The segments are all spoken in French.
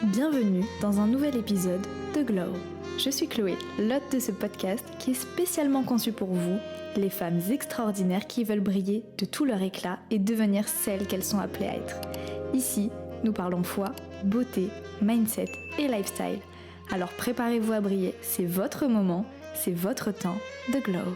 Bienvenue dans un nouvel épisode de Glow. Je suis Chloé, l'hôte de ce podcast qui est spécialement conçu pour vous, les femmes extraordinaires qui veulent briller de tout leur éclat et devenir celles qu'elles sont appelées à être. Ici, nous parlons foi, beauté, mindset et lifestyle. Alors préparez-vous à briller, c'est votre moment, c'est votre temps de Glow.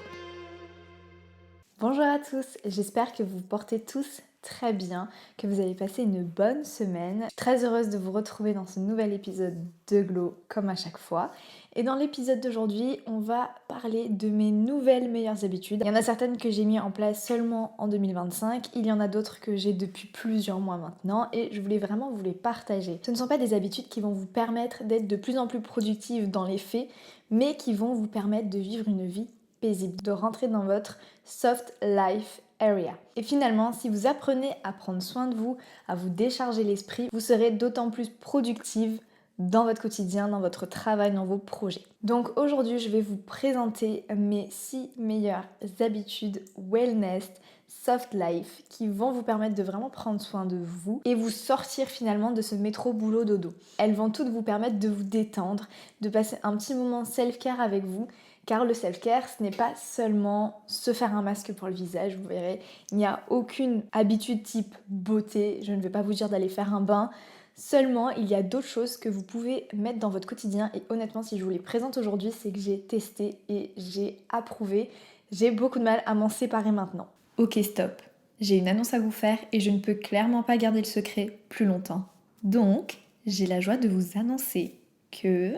Bonjour à tous, j'espère que vous vous portez tous très bien, que vous avez passé une bonne semaine. Je suis très heureuse de vous retrouver dans ce nouvel épisode de Glow, comme à chaque fois. Et dans l'épisode d'aujourd'hui, on va parler de mes nouvelles meilleures habitudes. Il y en a certaines que j'ai mis en place seulement en 2025, il y en a d'autres que j'ai depuis plusieurs mois maintenant, et je voulais vraiment vous les partager. Ce ne sont pas des habitudes qui vont vous permettre d'être de plus en plus productive dans les faits, mais qui vont vous permettre de vivre une vie paisible, de rentrer dans votre soft life area. Et finalement, si vous apprenez à prendre soin de vous, à vous décharger l'esprit, vous serez d'autant plus productive dans votre quotidien, dans votre travail, dans vos projets. Donc aujourd'hui, je vais vous présenter mes 6 meilleures habitudes wellness, soft life, qui vont vous permettre de vraiment prendre soin de vous et vous sortir finalement de ce métro boulot dodo. Elles vont toutes vous permettre de vous détendre, de passer un petit moment self-care avec vous. Car le self-care, ce n'est pas seulement se faire un masque pour le visage, vous verrez, il n'y a aucune habitude type beauté, je ne vais pas vous dire d'aller faire un bain, seulement il y a d'autres choses que vous pouvez mettre dans votre quotidien et honnêtement si je vous les présente aujourd'hui, c'est que j'ai testé et j'ai approuvé, j'ai beaucoup de mal à m'en séparer maintenant. Ok stop, j'ai une annonce à vous faire et je ne peux clairement pas garder le secret plus longtemps. Donc, j'ai la joie de vous annoncer que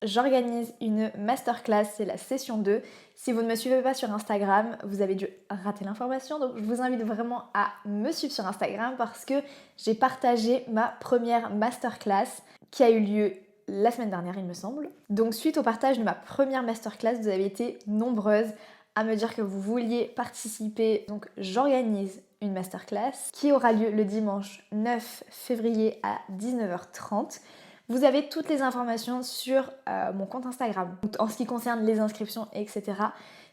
j'organise une masterclass, c'est la session 2. Si vous ne me suivez pas sur Instagram, vous avez dû rater l'information. Donc je vous invite vraiment à me suivre sur Instagram parce que j'ai partagé ma première masterclass qui a eu lieu la semaine dernière, il me semble. Donc suite au partage de ma première masterclass, vous avez été nombreuses à me dire que vous vouliez participer. Donc j'organise une masterclass qui aura lieu le dimanche 9 février à 19h30. Vous avez toutes les informations sur mon compte Instagram en ce qui concerne les inscriptions, etc.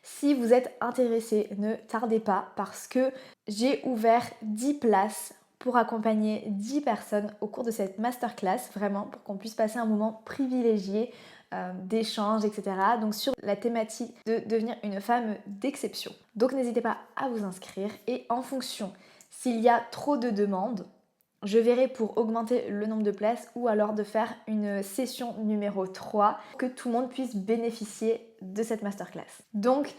Si vous êtes intéressé, ne tardez pas parce que j'ai ouvert 10 places pour accompagner 10 personnes au cours de cette masterclass, vraiment pour qu'on puisse passer un moment privilégié d'échange, etc. Donc sur la thématique de devenir une femme d'exception. Donc n'hésitez pas à vous inscrire et en fonction, s'il y a trop de demandes, je verrai pour augmenter le nombre de places ou alors de faire une session numéro 3 pour que tout le monde puisse bénéficier de cette masterclass. Donc,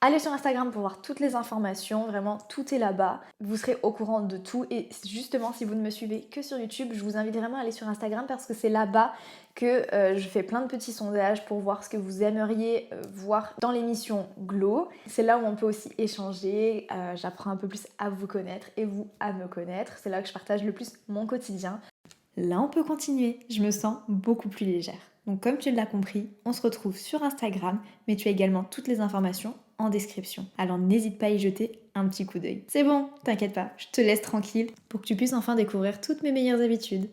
allez sur Instagram pour voir toutes les informations, vraiment tout est là-bas. Vous serez au courant de tout et justement si vous ne me suivez que sur YouTube, je vous invite vraiment à aller sur Instagram parce que c'est là-bas que je fais plein de petits sondages pour voir ce que vous aimeriez voir dans l'émission Glow. C'est là où on peut aussi échanger, j'apprends un peu plus à vous connaître et vous à me connaître. C'est là que je partage le plus mon quotidien. Là on peut continuer, je me sens beaucoup plus légère. Donc comme tu l'as compris, on se retrouve sur Instagram, mais tu as également toutes les informations en description. Alors n'hésite pas à y jeter un petit coup d'œil. C'est bon, t'inquiète pas, je te laisse tranquille pour que tu puisses enfin découvrir toutes mes meilleures habitudes.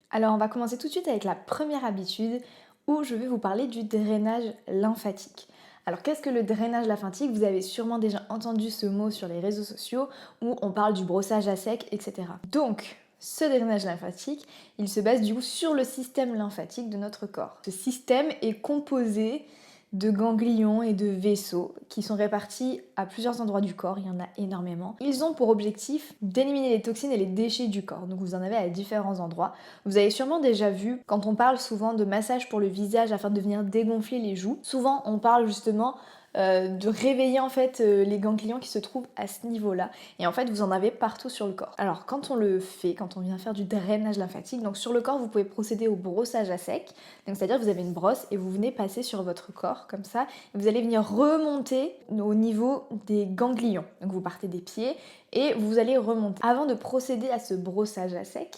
Alors on va commencer tout de suite avec la première habitude où je vais vous parler du drainage lymphatique. Alors qu'est-ce que le drainage lymphatique? Vous avez sûrement déjà entendu ce mot sur les réseaux sociaux où on parle du brossage à sec, etc. Donc, ce drainage lymphatique, il se base du coup sur le système lymphatique de notre corps. Ce système est composé de ganglions et de vaisseaux qui sont répartis à plusieurs endroits du corps, il y en a énormément. Ils ont pour objectif d'éliminer les toxines et les déchets du corps, donc vous en avez à différents endroits. Vous avez sûrement déjà vu, quand on parle souvent de massage pour le visage afin de venir dégonfler les joues, souvent on parle justement de réveiller en fait les ganglions qui se trouvent à ce niveau-là. Et en fait, vous en avez partout sur le corps. Alors, quand on le fait, quand on vient faire du drainage lymphatique, donc sur le corps, vous pouvez procéder au brossage à sec. Donc, c'est-à-dire que vous avez une brosse et vous venez passer sur votre corps comme ça. Et vous allez venir remonter au niveau des ganglions. Donc, vous partez des pieds et vous allez remonter. Avant de procéder à ce brossage à sec,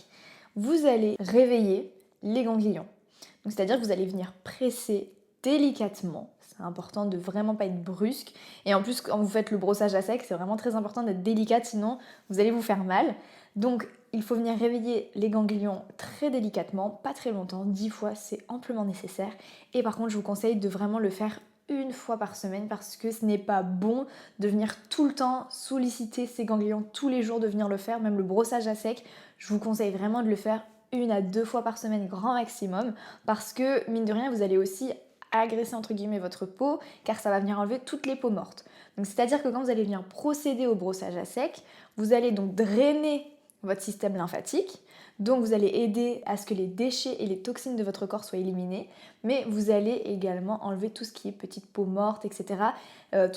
vous allez réveiller les ganglions. Donc, c'est-à-dire que vous allez venir presser délicatement. C'est important de vraiment pas être brusque. Et en plus, quand vous faites le brossage à sec, c'est vraiment très important d'être délicate, sinon vous allez vous faire mal. Donc, il faut venir réveiller les ganglions très délicatement, pas très longtemps, 10 fois, c'est amplement nécessaire. Et par contre, je vous conseille de vraiment le faire une fois par semaine parce que ce n'est pas bon de venir tout le temps solliciter ces ganglions tous les jours, de venir le faire. Même le brossage à sec, je vous conseille vraiment de le faire 1 à 2 fois par semaine grand maximum parce que mine de rien vous allez aussi agresser entre guillemets votre peau car ça va venir enlever toutes les peaux mortes. Donc c'est-à-dire que quand vous allez venir procéder au brossage à sec, vous allez donc drainer votre système lymphatique, donc vous allez aider à ce que les déchets et les toxines de votre corps soient éliminés, mais vous allez également enlever tout ce qui est petites peaux mortes, etc.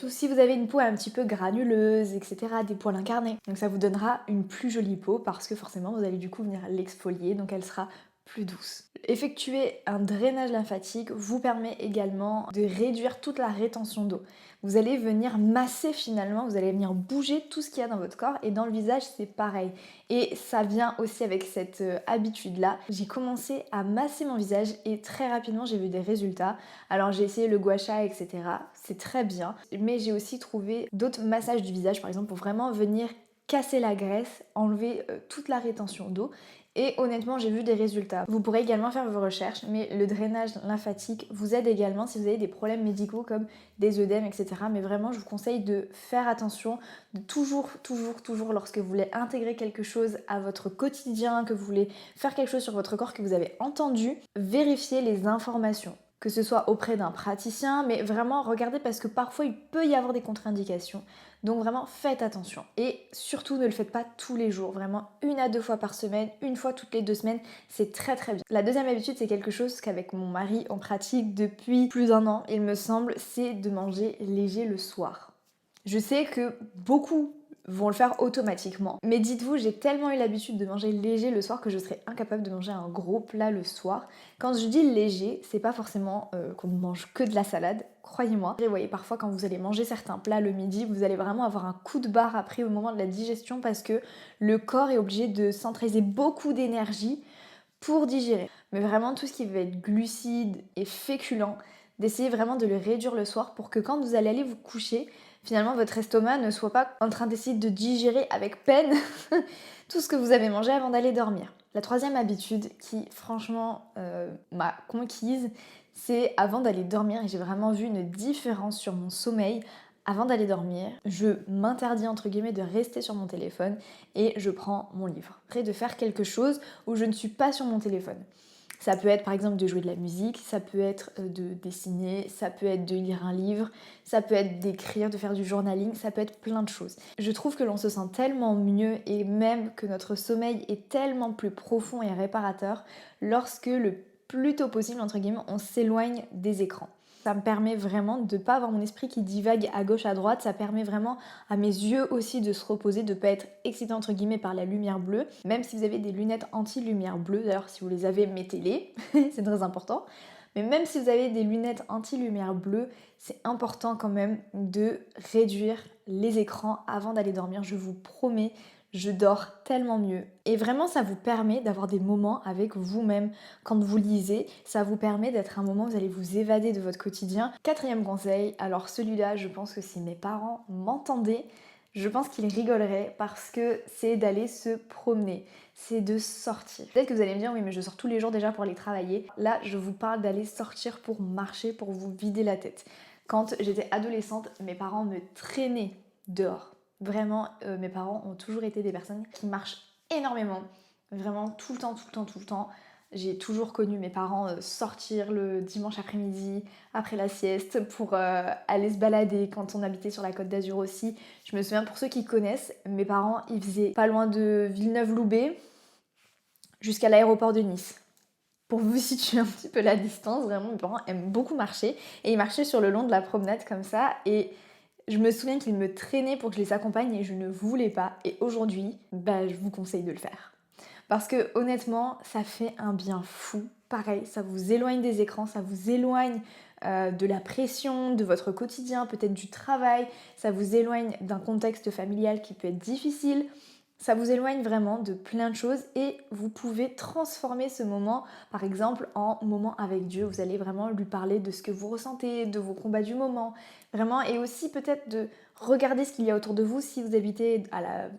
Si vous avez une peau un petit peu granuleuse, etc., des poils incarnés, donc ça vous donnera une plus jolie peau parce que forcément vous allez du coup venir l'exfolier, donc elle sera plus douce. Effectuer un drainage lymphatique vous permet également de réduire toute la rétention d'eau. Vous allez venir masser finalement, vous allez venir bouger tout ce qu'il y a dans votre corps et dans le visage c'est pareil. Et ça vient aussi avec cette habitude-là. J'ai commencé à masser mon visage et très rapidement j'ai vu des résultats. Alors j'ai essayé le gua sha, etc. C'est très bien. Mais j'ai aussi trouvé d'autres massages du visage par exemple pour vraiment venir casser la graisse, enlever toute la rétention d'eau. Et honnêtement, j'ai vu des résultats. Vous pourrez également faire vos recherches, mais le drainage lymphatique vous aide également si vous avez des problèmes médicaux comme des œdèmes, etc. Mais vraiment, je vous conseille de faire attention, de toujours, lorsque vous voulez intégrer quelque chose à votre quotidien, que vous voulez faire quelque chose sur votre corps que vous avez entendu, vérifier les informations. Que ce soit auprès d'un praticien, mais vraiment regardez parce que parfois il peut y avoir des contre-indications. Donc vraiment faites attention. Et surtout ne le faites pas tous les jours, vraiment 1 à 2 fois par semaine, une fois toutes les 2 semaines, c'est très très bien. La deuxième habitude c'est quelque chose qu'avec mon mari on pratique depuis plus d'1 an, il me semble, c'est de manger léger le soir. Je sais que beaucoup vont le faire automatiquement. Mais dites-vous, j'ai tellement eu l'habitude de manger léger le soir que je serais incapable de manger un gros plat le soir. Quand je dis léger, c'est pas forcément qu'on ne mange que de la salade, croyez-moi. Vous voyez, parfois quand vous allez manger certains plats le midi, vous allez vraiment avoir un coup de barre après au moment de la digestion parce que le corps est obligé de centraliser beaucoup d'énergie pour digérer. Mais vraiment tout ce qui va être glucides et féculents, d'essayer vraiment de le réduire le soir pour que quand vous allez aller vous coucher, finalement votre estomac ne soit pas en train d'essayer de digérer avec peine tout ce que vous avez mangé avant d'aller dormir. La troisième habitude qui franchement m'a conquise, c'est avant d'aller dormir, et j'ai vraiment vu une différence sur mon sommeil. Avant d'aller dormir, je m'interdis entre guillemets de rester sur mon téléphone et je prends mon livre. Après de faire quelque chose où je ne suis pas sur mon téléphone. Ça peut être par exemple de jouer de la musique, ça peut être de dessiner, ça peut être de lire un livre, ça peut être d'écrire, de faire du journaling, ça peut être plein de choses. Je trouve que l'on se sent tellement mieux et même que notre sommeil est tellement plus profond et réparateur lorsque le plus tôt possible, entre guillemets, on s'éloigne des écrans. Ça me permet vraiment de ne pas avoir mon esprit qui divague à gauche, à droite. Ça permet vraiment à mes yeux aussi de se reposer, de ne pas être excité entre guillemets par la lumière bleue. Même si vous avez des lunettes anti-lumière bleue, d'ailleurs si vous les avez, mettez-les, c'est très important. Mais même si vous avez des lunettes anti-lumière bleue, c'est important quand même de réduire les écrans avant d'aller dormir. Je vous promets, je dors tellement mieux. Et vraiment, ça vous permet d'avoir des moments avec vous-même. Quand vous lisez, ça vous permet d'être un moment où vous allez vous évader de votre quotidien. Quatrième conseil, alors celui-là, je pense que si mes parents m'entendaient, je pense qu'ils rigoleraient parce que c'est d'aller se promener, c'est de sortir. Peut-être que vous allez me dire, oui mais je sors tous les jours déjà pour aller travailler. Là, je vous parle d'aller sortir pour marcher, pour vous vider la tête. Quand j'étais adolescente, mes parents me traînaient dehors. Vraiment, mes parents ont toujours été des personnes qui marchent énormément. Vraiment tout le temps. J'ai toujours connu mes parents sortir le dimanche après-midi, après la sieste, pour aller se balader quand on habitait sur la Côte d'Azur aussi. Je me souviens, pour ceux qui connaissent, mes parents, ils faisaient pas loin de Villeneuve-Loubet jusqu'à l'aéroport de Nice. Pour vous situer un petit peu la distance, vraiment, mes parents aiment beaucoup marcher. Et ils marchaient sur le long de la promenade comme ça. Et je me souviens qu'ils me traînaient pour que je les accompagne et je ne voulais pas. Et aujourd'hui, je vous conseille de le faire. Parce que honnêtement, ça fait un bien fou. Pareil, ça vous éloigne des écrans, ça vous éloigne de la pression, de votre quotidien, peut-être du travail. Ça vous éloigne d'un contexte familial qui peut être difficile. Ça vous éloigne vraiment de plein de choses et vous pouvez transformer ce moment, par exemple, en moment avec Dieu. Vous allez vraiment lui parler de ce que vous ressentez, de vos combats du moment, vraiment, et aussi peut-être de regarder ce qu'il y a autour de vous si vous habitez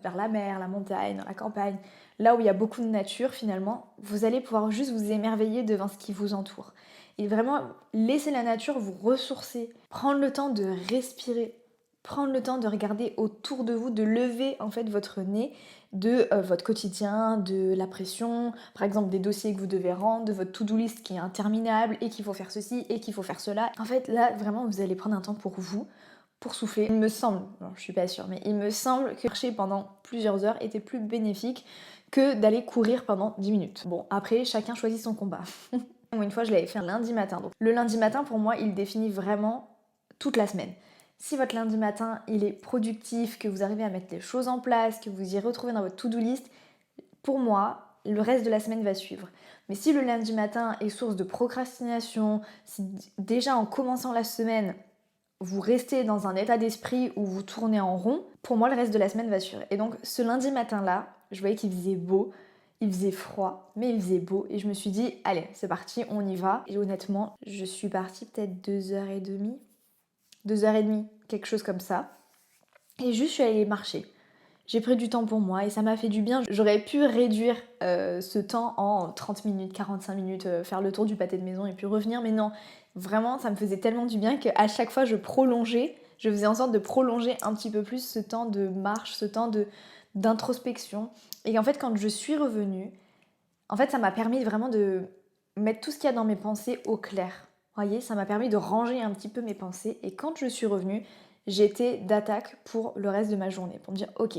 vers la mer, la montagne, dans la campagne, là où il y a beaucoup de nature finalement. Vous allez pouvoir juste vous émerveiller devant ce qui vous entoure. Et vraiment, laisser la nature vous ressourcer, prendre le temps de respirer. prendre le temps de regarder autour de vous, de lever en fait votre nez de votre quotidien, de la pression, par exemple des dossiers que vous devez rendre, de votre to-do list qui est interminable et qu'il faut faire ceci et qu'il faut faire cela. En fait là vraiment vous allez prendre un temps pour vous, pour souffler. Il me semble, bon, je suis pas sûre, mais il me semble que marcher pendant plusieurs heures était plus bénéfique que d'aller courir pendant 10 minutes. Bon, après, chacun choisit son combat. Une fois, je l'avais fait un lundi matin. Donc, le lundi matin, pour moi, il définit vraiment toute la semaine. Si votre lundi matin, il est productif, que vous arrivez à mettre les choses en place, que vous y retrouvez dans votre to-do list, pour moi, le reste de la semaine va suivre. Mais si le lundi matin est source de procrastination, si déjà en commençant la semaine, vous restez dans un état d'esprit où vous tournez en rond, pour moi le reste de la semaine va suivre. Et donc ce lundi matin-là, je voyais qu'il faisait beau, il faisait froid, mais il faisait beau. Et je me suis dit, allez, c'est parti, on y va. Et honnêtement, je suis partie peut-être 2h30, 2h30, quelque chose comme ça. Et juste, je suis allée marcher. J'ai pris du temps pour moi et ça m'a fait du bien. J'aurais pu réduire ce temps en 30 minutes, 45 minutes, faire le tour du pâté de maison et puis revenir, mais non, vraiment ça me faisait tellement du bien qu'à chaque fois je faisais en sorte de prolonger un petit peu plus ce temps de marche, ce temps d'introspection. Et en fait quand je suis revenue, en fait ça m'a permis vraiment de mettre tout ce qu'il y a dans mes pensées au clair. Vous voyez, ça m'a permis de ranger un petit peu mes pensées et quand je suis revenue, j'étais d'attaque pour le reste de ma journée, pour me dire ok,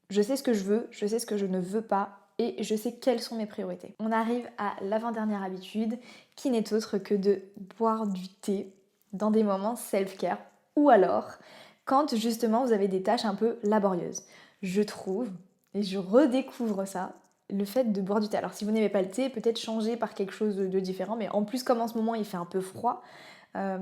je sais ce que je veux, je sais ce que je ne veux pas et je sais quelles sont mes priorités. On arrive à l'avant-dernière habitude qui n'est autre que de boire du thé dans des moments self-care ou alors quand justement vous avez des tâches un peu laborieuses. Je trouve, et je redécouvre ça, le fait de boire du thé. Alors si vous n'aimez pas le thé, peut-être changer par quelque chose de différent, mais en plus comme en ce moment il fait un peu froid, euh,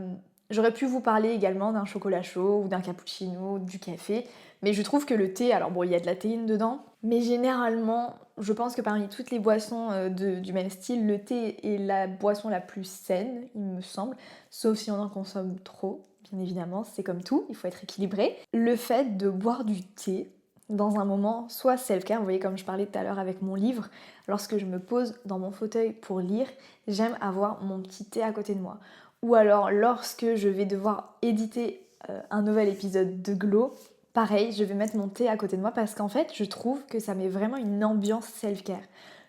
j'aurais pu vous parler également d'un chocolat chaud ou d'un cappuccino, du café, mais je trouve que le thé, alors bon, il y a de la théine dedans, mais généralement, je pense que parmi toutes les boissons du même style, le thé est la boisson la plus saine, il me semble, sauf si on en consomme trop, bien évidemment, c'est comme tout, il faut être équilibré. Le fait de boire du thé dans un moment soit self-care, vous voyez comme je parlais tout à l'heure avec mon livre, lorsque je me pose dans mon fauteuil pour lire, j'aime avoir mon petit thé à côté de moi. Ou alors lorsque je vais devoir éditer un nouvel épisode de Glow, pareil, je vais mettre mon thé à côté de moi parce qu'en fait, je trouve que ça met vraiment une ambiance self-care.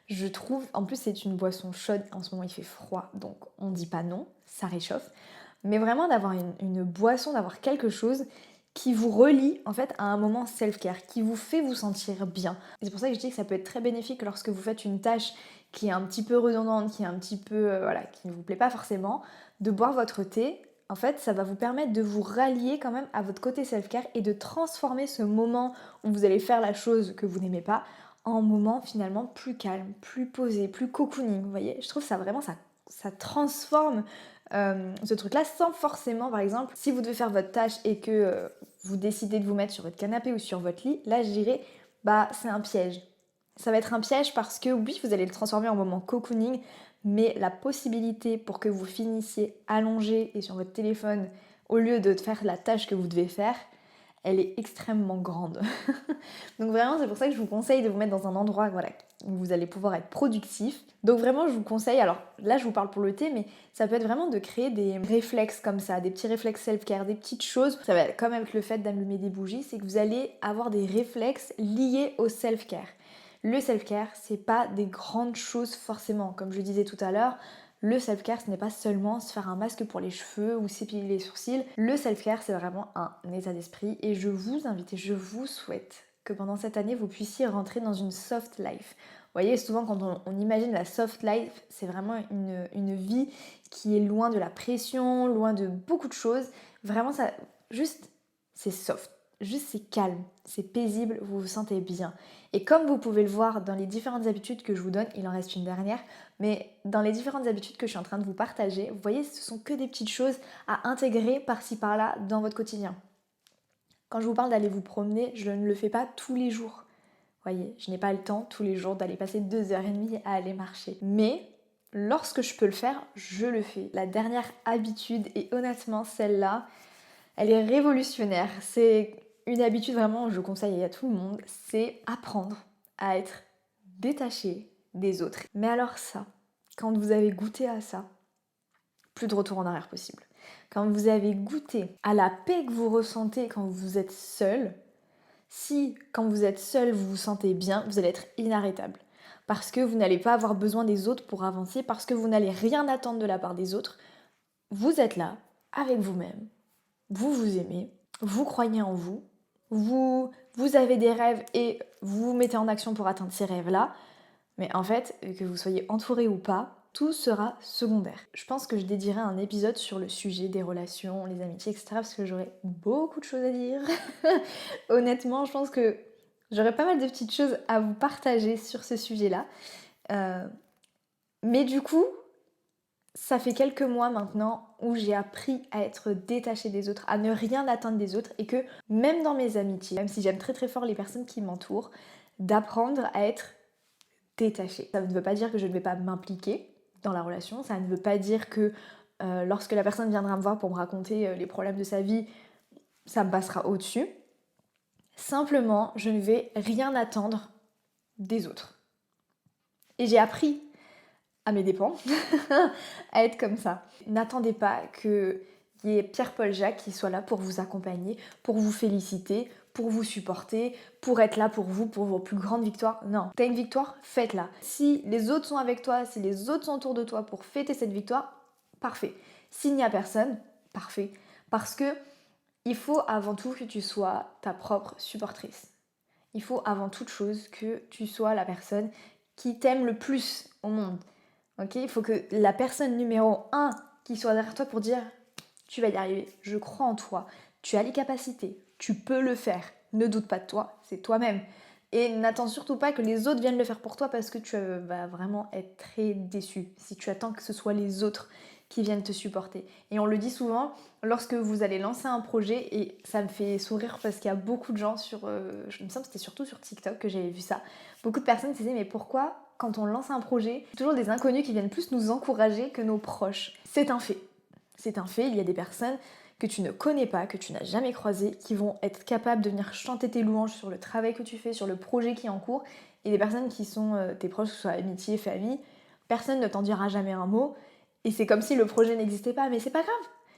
Je trouve, en plus c'est une boisson chaude, en ce moment il fait froid, donc on dit pas non, ça réchauffe. Mais vraiment d'avoir une boisson, d'avoir quelque chose qui vous relie en fait à un moment self-care, qui vous fait vous sentir bien. Et c'est pour ça que je dis que ça peut être très bénéfique lorsque vous faites une tâche qui est un petit peu redondante, qui est un petit peu, voilà, qui ne vous plaît pas forcément, de boire votre thé. En fait, ça va vous permettre de vous rallier quand même à votre côté self-care et de transformer ce moment où vous allez faire la chose que vous n'aimez pas en moment finalement plus calme, plus posé, plus cocooning. Vous voyez, je trouve ça vraiment, ça transforme ce truc-là sans forcément, par exemple, si vous devez faire votre tâche et que vous décidez de vous mettre sur votre canapé ou sur votre lit, là je dirais, bah c'est un piège. Ça va être un piège parce que oui, vous allez le transformer en moment cocooning, mais la possibilité pour que vous finissiez allongé et sur votre téléphone au lieu de faire la tâche que vous devez faire, elle est extrêmement grande. Donc vraiment, c'est pour ça que je vous conseille de vous mettre dans un endroit voilà, où vous allez pouvoir être productif. Donc vraiment, je vous conseille, alors là je vous parle pour le thé, mais ça peut être vraiment de créer des réflexes comme ça, des petits réflexes self-care, des petites choses. Ça va comme avec le fait d'allumer des bougies, c'est que vous allez avoir des réflexes liés au self-care. Le self-care, c'est pas des grandes choses forcément. Comme je disais tout à l'heure, le self-care, ce n'est pas seulement se faire un masque pour les cheveux ou s'épiler les sourcils. Le self-care, c'est vraiment un état d'esprit et je vous invite et je vous souhaite que pendant cette année, vous puissiez rentrer dans une soft life. Vous voyez, souvent quand on imagine la soft life, c'est vraiment une vie qui est loin de la pression, loin de beaucoup de choses. Vraiment, ça, juste, c'est soft. Juste, c'est calme, c'est paisible, vous vous sentez bien. Et comme vous pouvez le voir dans les différentes habitudes que je vous donne, il en reste une dernière, mais dans les différentes habitudes que je suis en train de vous partager, vous voyez, ce sont que des petites choses à intégrer par-ci par-là dans votre quotidien. Quand je vous parle d'aller vous promener, je ne le fais pas tous les jours. Vous voyez, je n'ai pas le temps tous les jours d'aller passer 2h30 à aller marcher. Mais lorsque je peux le faire, je le fais. La dernière habitude, et honnêtement celle-là, elle est révolutionnaire. C'est une habitude vraiment, je conseille à tout le monde, c'est apprendre à être détaché des autres. Mais alors ça, quand vous avez goûté à ça, plus de retour en arrière possible. quand vous avez goûté à la paix que vous ressentez quand vous êtes seul, si quand vous êtes seul vous vous sentez bien, vous allez être inarrêtable. Parce que vous n'allez pas avoir besoin des autres pour avancer, parce que vous n'allez rien attendre de la part des autres. Vous êtes là, avec vous-même, vous vous aimez, vous croyez en vous, vous avez des rêves et vous vous mettez en action pour atteindre ces rêves-là. Mais en fait, que vous soyez entouré ou pas, tout sera secondaire. Je pense que je dédierai un épisode sur le sujet des relations, les amitiés, etc. parce que j'aurais beaucoup de choses à dire. Honnêtement, je pense que j'aurais pas mal de petites choses à vous partager sur ce sujet-là. Mais du coup, ça fait quelques mois maintenant où j'ai appris à être détachée des autres, à ne rien attendre des autres et que même dans mes amitiés, même si j'aime très très fort les personnes qui m'entourent, d'apprendre à être détachée. Ça ne veut pas dire que je ne vais pas m'impliquer dans la relation, ça ne veut pas dire que lorsque la personne viendra me voir pour me raconter les problèmes de sa vie, ça me passera au-dessus. Simplement, je ne vais rien attendre des autres. Et j'ai appris à mes dépens à être comme ça. N'attendez pas qu'il y ait Pierre-Paul Jacques qui soit là pour vous accompagner, pour vous féliciter, pour vous supporter, pour être là pour vous, pour vos plus grandes victoires. Non, t'as une victoire, faites-la. Si les autres sont avec toi, si les autres sont autour de toi pour fêter cette victoire, parfait. S'il n'y a personne, parfait. Parce que il faut avant tout que tu sois ta propre supportrice. Il faut avant toute chose que tu sois la personne qui t'aime le plus au monde. Ok, il faut que la personne numéro 1 qui soit derrière toi pour dire tu vas y arriver, je crois en toi, tu as les capacités, tu peux le faire, ne doute pas de toi, c'est toi-même. Et n'attends surtout pas que les autres viennent le faire pour toi parce que tu vas vraiment être très déçu si tu attends que ce soit les autres qui viennent te supporter. Et on le dit souvent, lorsque vous allez lancer un projet, et ça me fait sourire parce qu'il y a beaucoup de gens sur, je me sens que c'était surtout sur TikTok que j'avais vu ça, beaucoup de personnes se disaient mais pourquoi quand on lance un projet, toujours des inconnus qui viennent plus nous encourager que nos proches. C'est un fait. C'est un fait, il y a des personnes que tu ne connais pas, que tu n'as jamais croisées, qui vont être capables de venir chanter tes louanges sur le travail que tu fais, sur le projet qui est en cours, et des personnes qui sont tes proches, que ce soit amitié, famille, personne ne t'en dira jamais un mot, et c'est comme si le projet n'existait pas, mais c'est pas grave.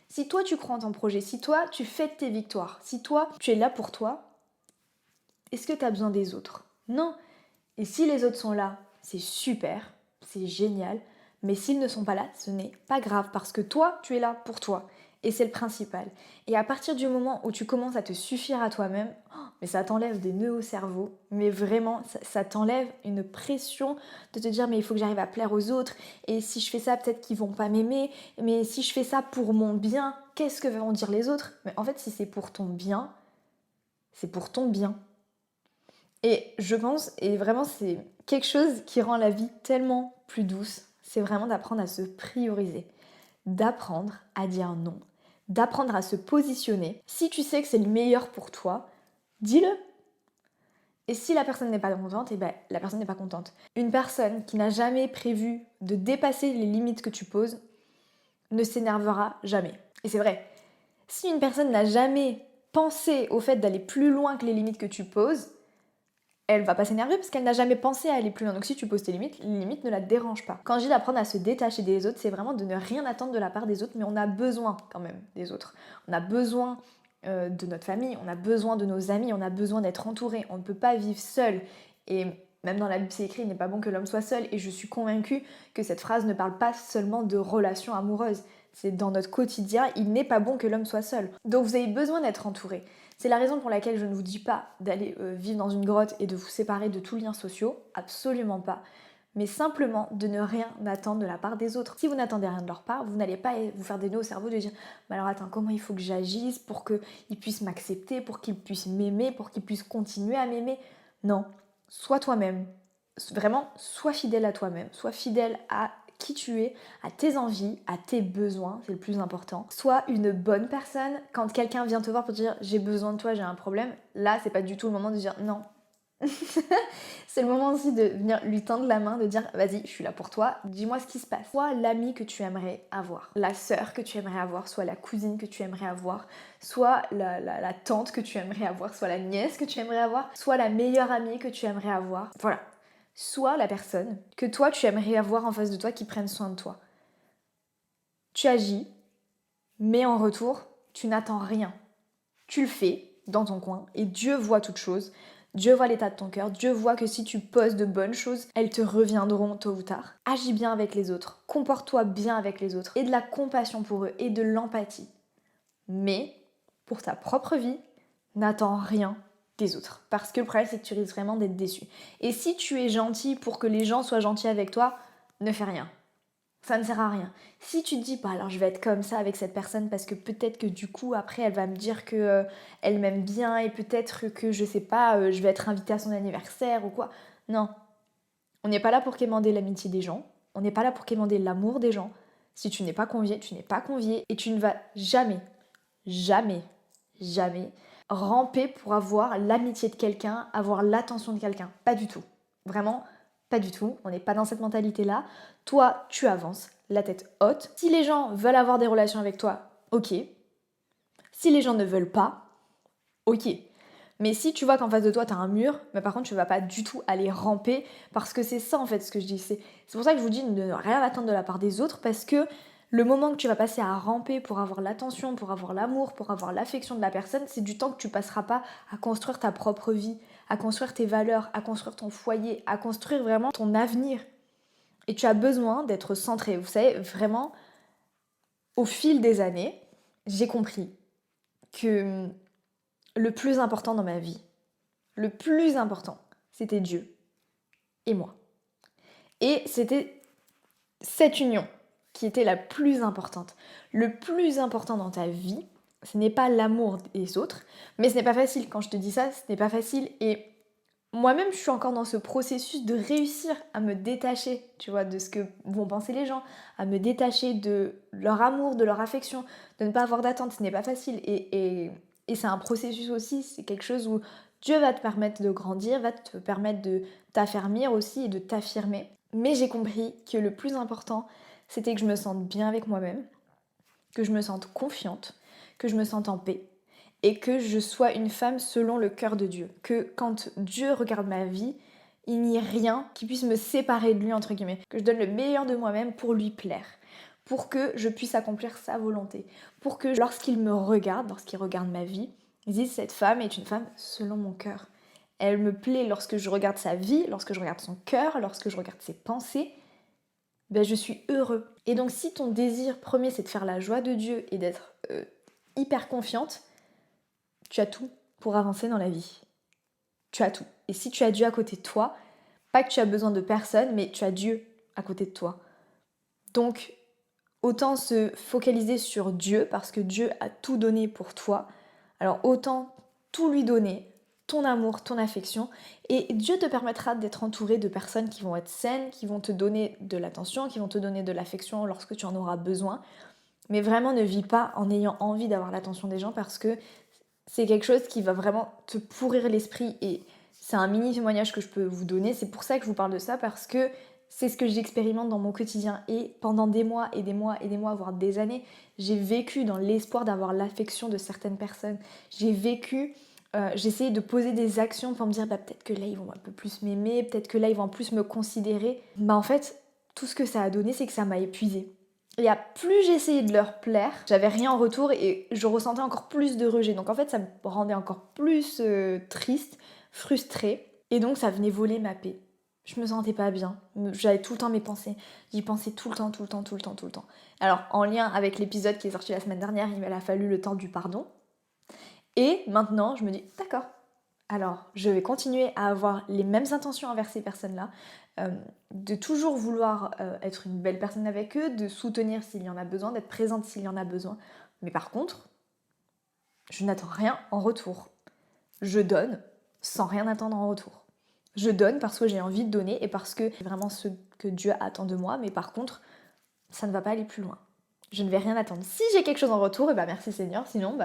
Si toi tu crois en ton projet, si toi tu fêtes tes victoires, si toi tu es là pour toi, est-ce que tu as besoin des autres? Non. Et si les autres sont là, c'est super, c'est génial, mais s'ils ne sont pas là, ce n'est pas grave parce que toi, tu es là pour toi. Et c'est le principal. Et à partir du moment où tu commences à te suffire à toi-même, mais ça t'enlève des nœuds au cerveau, mais vraiment, ça t'enlève une pression de te dire mais il faut que j'arrive à plaire aux autres, et si je fais ça, peut-être qu'ils vont pas m'aimer, mais si je fais ça pour mon bien, qu'est-ce que vont dire les autres? Mais en fait, si c'est pour ton bien, c'est pour ton bien. Et je pense, et vraiment c'est quelque chose qui rend la vie tellement plus douce, c'est vraiment d'apprendre à se prioriser, d'apprendre à dire non, d'apprendre à se positionner. Si tu sais que c'est le meilleur pour toi, dis-le. Et si la personne n'est pas contente, eh ben la personne n'est pas contente. Une personne qui n'a jamais prévu de dépasser les limites que tu poses ne s'énervera jamais. Et c'est vrai. Si une personne n'a jamais pensé au fait d'aller plus loin que les limites que tu poses, elle va pas s'énerver parce qu'elle n'a jamais pensé à aller plus loin. Donc si tu poses tes limites, les limites ne la dérangent pas. Quand je dis d'apprendre à se détacher des autres, c'est vraiment de ne rien attendre de la part des autres, mais on a besoin quand même des autres. On a besoin de notre famille, on a besoin de nos amis, on a besoin d'être entouré. On ne peut pas vivre seul. Et même dans la Bible, c'est écrit, il n'est pas bon que l'homme soit seul. Et je suis convaincue que cette phrase ne parle pas seulement de relations amoureuses. C'est dans notre quotidien, il n'est pas bon que l'homme soit seul. Donc vous avez besoin d'être entouré. C'est la raison pour laquelle je ne vous dis pas d'aller vivre dans une grotte et de vous séparer de tous liens sociaux, absolument pas, mais simplement de ne rien attendre de la part des autres. Si vous n'attendez rien de leur part, vous n'allez pas vous faire des nœuds au cerveau de dire « mais alors attends, comment il faut que j'agisse pour qu'ils puissent m'accepter, pour qu'ils puissent m'aimer, pour qu'ils puissent continuer à m'aimer ?» Non, sois toi-même, vraiment, sois fidèle à toi-même, sois fidèle à qui tu es, à tes envies, à tes besoins, c'est le plus important. Sois une bonne personne. Quand quelqu'un vient te voir pour te dire j'ai besoin de toi, j'ai un problème, là c'est pas du tout le moment de dire non. C'est le moment aussi de venir lui tendre la main, de dire vas-y, je suis là pour toi, dis-moi ce qui se passe. Soit l'ami que tu aimerais avoir, la sœur que tu aimerais avoir, soit la cousine que tu aimerais avoir, soit la tante que tu aimerais avoir, soit la nièce que tu aimerais avoir, soit la meilleure amie que tu aimerais avoir. Voilà. Soit la personne que toi tu aimerais avoir en face de toi qui prenne soin de toi. Tu agis, mais en retour, tu n'attends rien. Tu le fais dans ton coin et Dieu voit toutes choses. Dieu voit l'état de ton cœur. Dieu voit que si tu poses de bonnes choses, elles te reviendront tôt ou tard. Agis bien avec les autres. Comporte-toi bien avec les autres. Et de la compassion pour eux et de l'empathie. Mais pour ta propre vie, n'attends rien des autres. Parce que le problème, c'est que tu risques vraiment d'être déçu. Et si tu es gentil pour que les gens soient gentils avec toi, ne fais rien. Ça ne sert à rien. Si tu te dis, bah alors je vais être comme ça avec cette personne parce que peut-être que du coup après elle va me dire que elle m'aime bien et peut-être que je sais pas, je vais être invitée à son anniversaire ou quoi. Non. On n'est pas là pour quémander l'amitié des gens. On n'est pas là pour quémander l'amour des gens. Si tu n'es pas convié, tu n'es pas convié et tu ne vas jamais, jamais, jamais ramper pour avoir l'amitié de quelqu'un, avoir l'attention de quelqu'un. Pas du tout. Vraiment, pas du tout. On n'est pas dans cette mentalité-là. Toi, tu avances, la tête haute. Si les gens veulent avoir des relations avec toi, ok. Si les gens ne veulent pas, ok. Mais si tu vois qu'en face de toi, tu as un mur, mais par contre, tu vas pas du tout aller ramper, parce que c'est ça, en fait, ce que je dis. C'est pour ça que je vous dis de ne rien attendre de la part des autres, parce que le moment que tu vas passer à ramper pour avoir l'attention, pour avoir l'amour, pour avoir l'affection de la personne, c'est du temps que tu passeras pas à construire ta propre vie, à construire tes valeurs, à construire ton foyer, à construire vraiment ton avenir. Et tu as besoin d'être centré. Vous savez, vraiment, au fil des années, j'ai compris que le plus important dans ma vie, le plus important, c'était Dieu et moi. Et c'était cette union qui était la plus importante. Le plus important dans ta vie, ce n'est pas l'amour des autres, mais ce n'est pas facile. Quand je te dis ça, ce n'est pas facile. Et moi-même, je suis encore dans ce processus de réussir à me détacher, tu vois, de ce que vont penser les gens, à me détacher de leur amour, de leur affection, de ne pas avoir d'attente. Ce n'est pas facile. Et c'est un processus aussi, c'est quelque chose où Dieu va te permettre de grandir, va te permettre de t'affermir aussi et de t'affirmer. Mais j'ai compris que le plus important, c'était que je me sente bien avec moi-même, que je me sente confiante, que je me sente en paix et que je sois une femme selon le cœur de Dieu. Que quand Dieu regarde ma vie, il n'y ait rien qui puisse me séparer de lui, entre guillemets. Que je donne le meilleur de moi-même pour lui plaire, pour que je puisse accomplir sa volonté, pour que lorsqu'il me regarde, lorsqu'il regarde ma vie, il dise cette femme est une femme selon mon cœur. Elle me plaît lorsque je regarde sa vie, lorsque je regarde son cœur, lorsque je regarde ses pensées. Ben, je suis heureux. Et donc si ton désir premier c'est de faire la joie de Dieu et d'être hyper confiante, tu as tout pour avancer dans la vie. Tu as tout. Et si tu as Dieu à côté de toi, pas que tu as besoin de personne, mais tu as Dieu à côté de toi. Donc autant se focaliser sur Dieu parce que Dieu a tout donné pour toi. Alors autant tout lui donner, ton amour, ton affection, et Dieu te permettra d'être entouré de personnes qui vont être saines, qui vont te donner de l'attention, qui vont te donner de l'affection lorsque tu en auras besoin. Mais vraiment ne vis pas en ayant envie d'avoir l'attention des gens parce que c'est quelque chose qui va vraiment te pourrir l'esprit et c'est un mini témoignage que je peux vous donner. C'est pour ça que je vous parle de ça parce que c'est ce que j'expérimente dans mon quotidien et pendant des mois et des mois et des mois, voire des années, j'ai vécu dans l'espoir d'avoir l'affection de certaines personnes. J'ai vécu, j'ai essayé de poser des actions pour me dire bah, peut-être que là ils vont un peu plus m'aimer, peut-être que là ils vont plus me considérer. Bah en fait, tout ce que ça a donné, c'est que ça m'a épuisée. Et à plus j'essayais de leur plaire, j'avais rien en retour et je ressentais encore plus de rejet. Donc en fait, ça me rendait encore plus triste, frustrée. Et donc ça venait voler ma paix. Je me sentais pas bien. J'avais tout le temps mes pensées. J'y pensais tout le temps, tout le temps, tout le temps, tout le temps. Alors en lien avec l'épisode qui est sorti la semaine dernière, il m'a fallu le temps du pardon. Et maintenant, je me dis, d'accord. Alors, je vais continuer à avoir les mêmes intentions envers ces personnes-là, de toujours vouloir être une belle personne avec eux, de soutenir s'il y en a besoin, d'être présente s'il y en a besoin. Mais par contre, je n'attends rien en retour. Je donne sans rien attendre en retour. Je donne parce que j'ai envie de donner et parce que c'est vraiment ce que Dieu attend de moi, mais par contre, ça ne va pas aller plus loin. Je ne vais rien attendre. Si j'ai quelque chose en retour, et bah merci Seigneur, sinon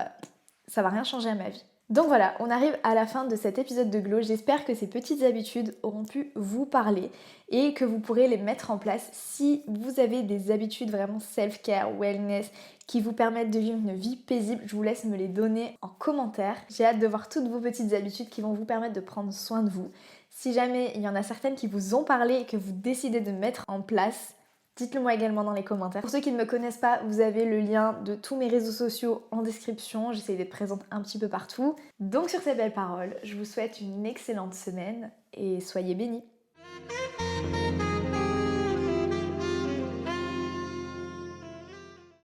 ça va rien changer à ma vie. Donc voilà, on arrive à la fin de cet épisode de Glow. J'espère que ces petites habitudes auront pu vous parler et que vous pourrez les mettre en place si vous avez des habitudes vraiment self-care, wellness, qui vous permettent de vivre une vie paisible. Je vous laisse me les donner en commentaire. J'ai hâte de voir toutes vos petites habitudes qui vont vous permettre de prendre soin de vous. Si jamais il y en a certaines qui vous ont parlé et que vous décidez de mettre en place, Dites-le moi également dans les commentaires. Pour ceux qui ne me connaissent pas, vous avez le lien de tous mes réseaux sociaux en description. J'essaie d'être présente un petit peu partout. Donc sur ces belles paroles, je vous souhaite une excellente semaine et soyez bénis.